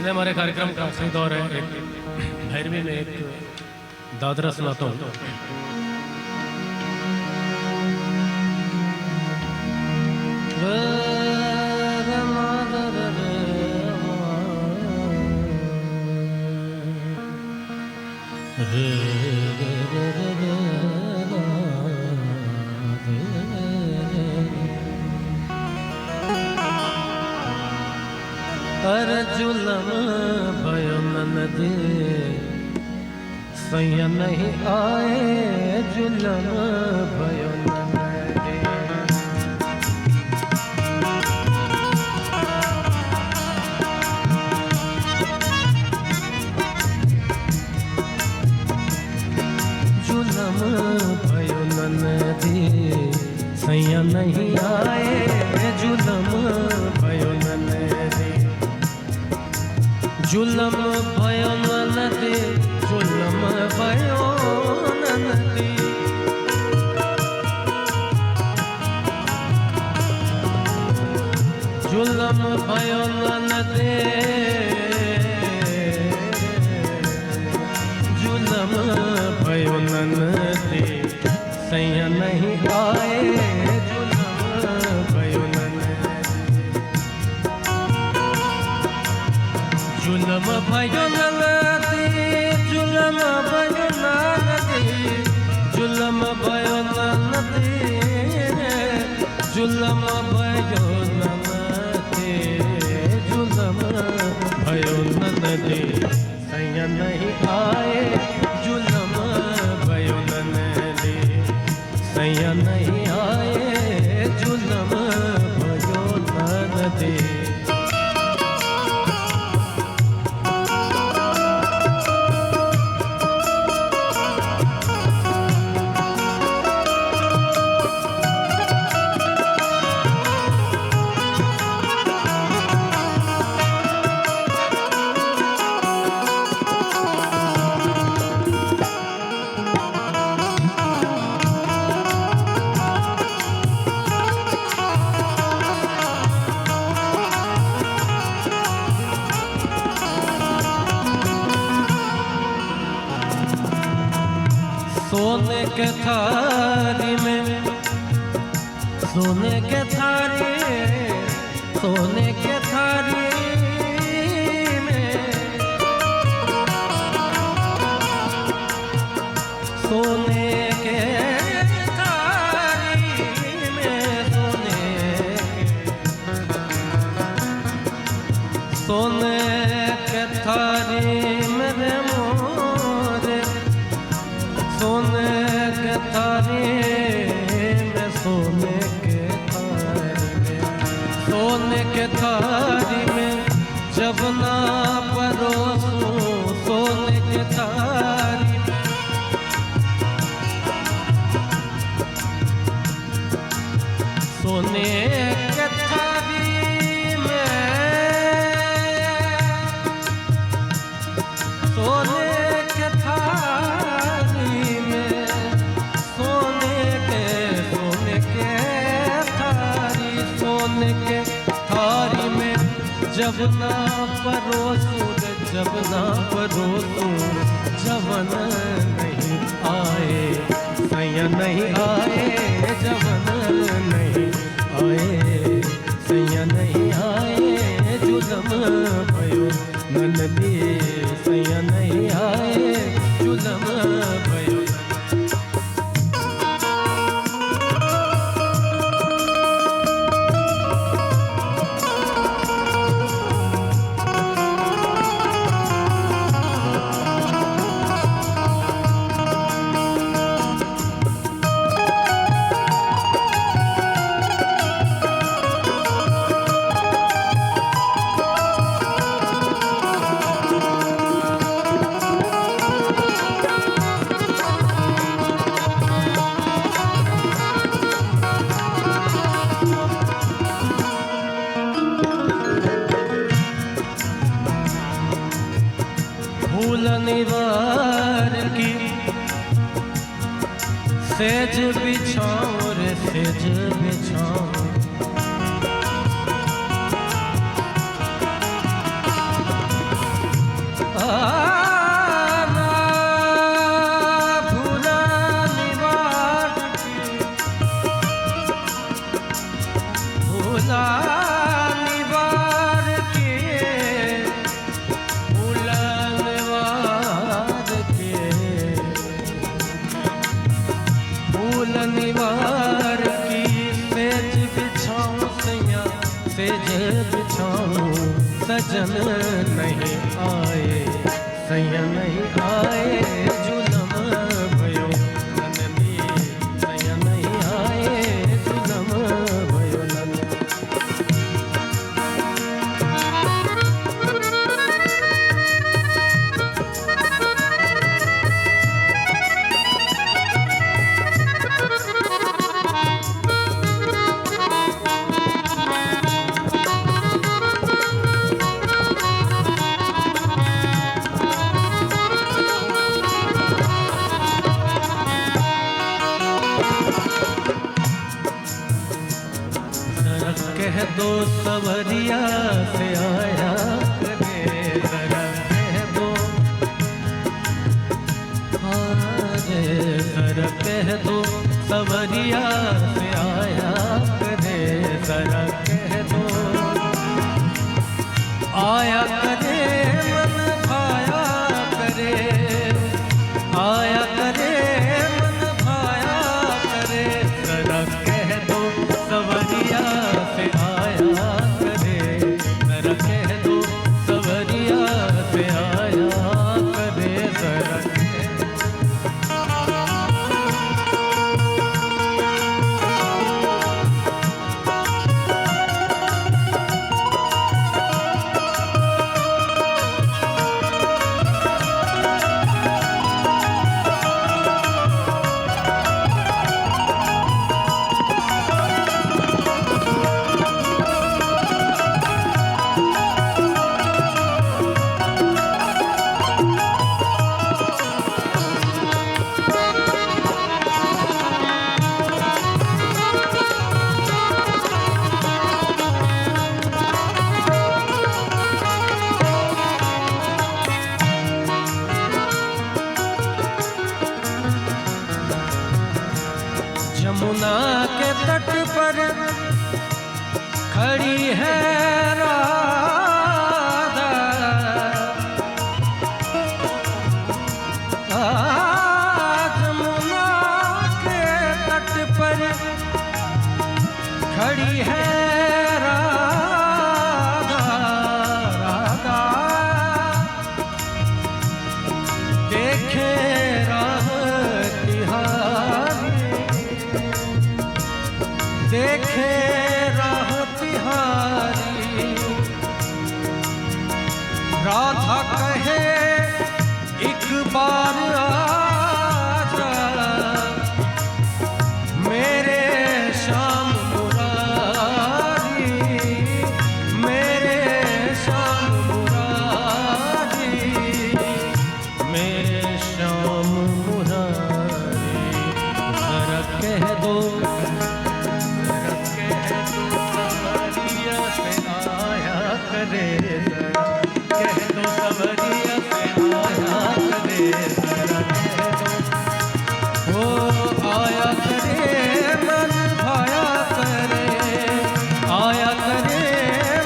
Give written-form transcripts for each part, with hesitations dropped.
इसलिए हमारे कार्यक्रम का आखिरी दौर है। एक भैरवी में एक दादरा सुनाता हूँ। अरे जुलम भयो ननदी सैया नहीं आए, जुलम भयो ननदी। जुलम भयो ननदी सैया नहीं आए, जुलम भयो ननदी। जुलम भयो ननदी, जुलम भयो ननदी। जुलम भयो ननदी, जुलम भयो ननदी सैया नहीं आए, जुलम भयो ननदी। जुलम भयो ननदी, जुलम भयो ननदी। जुलम भयो ननदी, जुलम भयो ननदी। जुलम भयो ननदी सैया नहीं आए, जुलम भयो ननदी सैया नहीं आए, जुलम भयो ननदी। सोने के थारी में, सोने के थारी, सोने के थारी में, सोने के थारी में, सोने के थारी में रे मोरे, सोने के थारी में, सोने के थारी में, सोने के थारी में जब ना परोसूं, सोने के थारी में, सोने के थारी में, सोने के थारी में, सोने के थारी, सोने के थारी में जब ना परोसूं, जब ना परोसूं, जवन नहीं आए, सैया नहीं आए, जवन नहीं आए, सैया नहीं आए, जुलम भयो ननदी सैया नहीं आए, जुलम भयो। भूल निवार की सेज बिछाओ रे सेज बिछाओ, सयन नहीं आए, सयन नहीं आए, जुलम भयो नंदनी, सयन नहीं आए, जुलम भयो नंदनी। कह दो सवरिया से आया करे, जरा कह दो, अरे जरा कह दो सवरिया से आया करे, जरा कह दो आया करे, मन भाया करे, आया करे, मन भाया करे, जरा कह दो सवरिया से आया करे, जरा कह दो सवरिया से आया करे, जरा यमुना के तट पर खड़ी है राधा, यमुना के तट पर खड़ी है राधा, राधा देखे राह तिहारी, देखे राह तिहारी, राधा कहे एक बार आजा, मेरे श्याम मुरारी, मेरे श्याम मुरारी, मेरे श्याम मुरारी, जरा कह दो करे, कह दो सवरिया से आया करे, जरा कह दो ओ आया करे, मन भाया करे, आया करे,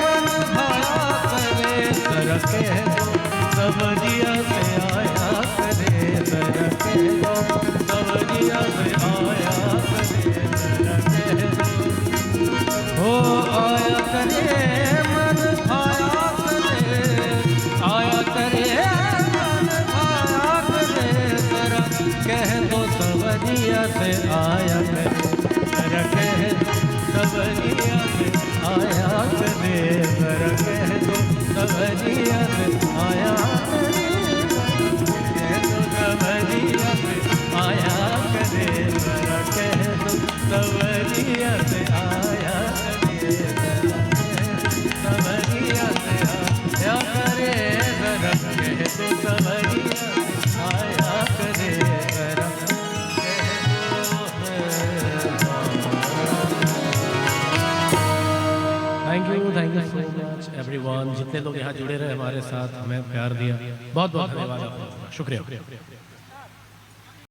मन भाया करे, जरा कह दो सवरिया से आया करे, जरा कह दो सवरिया से आया करे, जरा कह दो ओ आया करे, मन भाया करे, आया करे, मन भाया करे, जरा कह दो सवरिया से आया करे, जरा कह दो सवरिया से आया करे, जरा कह दो सवरिया से आया करे, कह दो सवरिया से आया करे, जरा कह दो सवरिया से आया करे, सवरिया से आया करे, जरा कह दो सवरिया से आया करे, जरा thank you so much everyone, जितने लोग यहाँ जुड़े रहे हमारे साथ, हमें प्यार दिया, बहुत बहुत धन्यवाद आपका, शुक्रिया।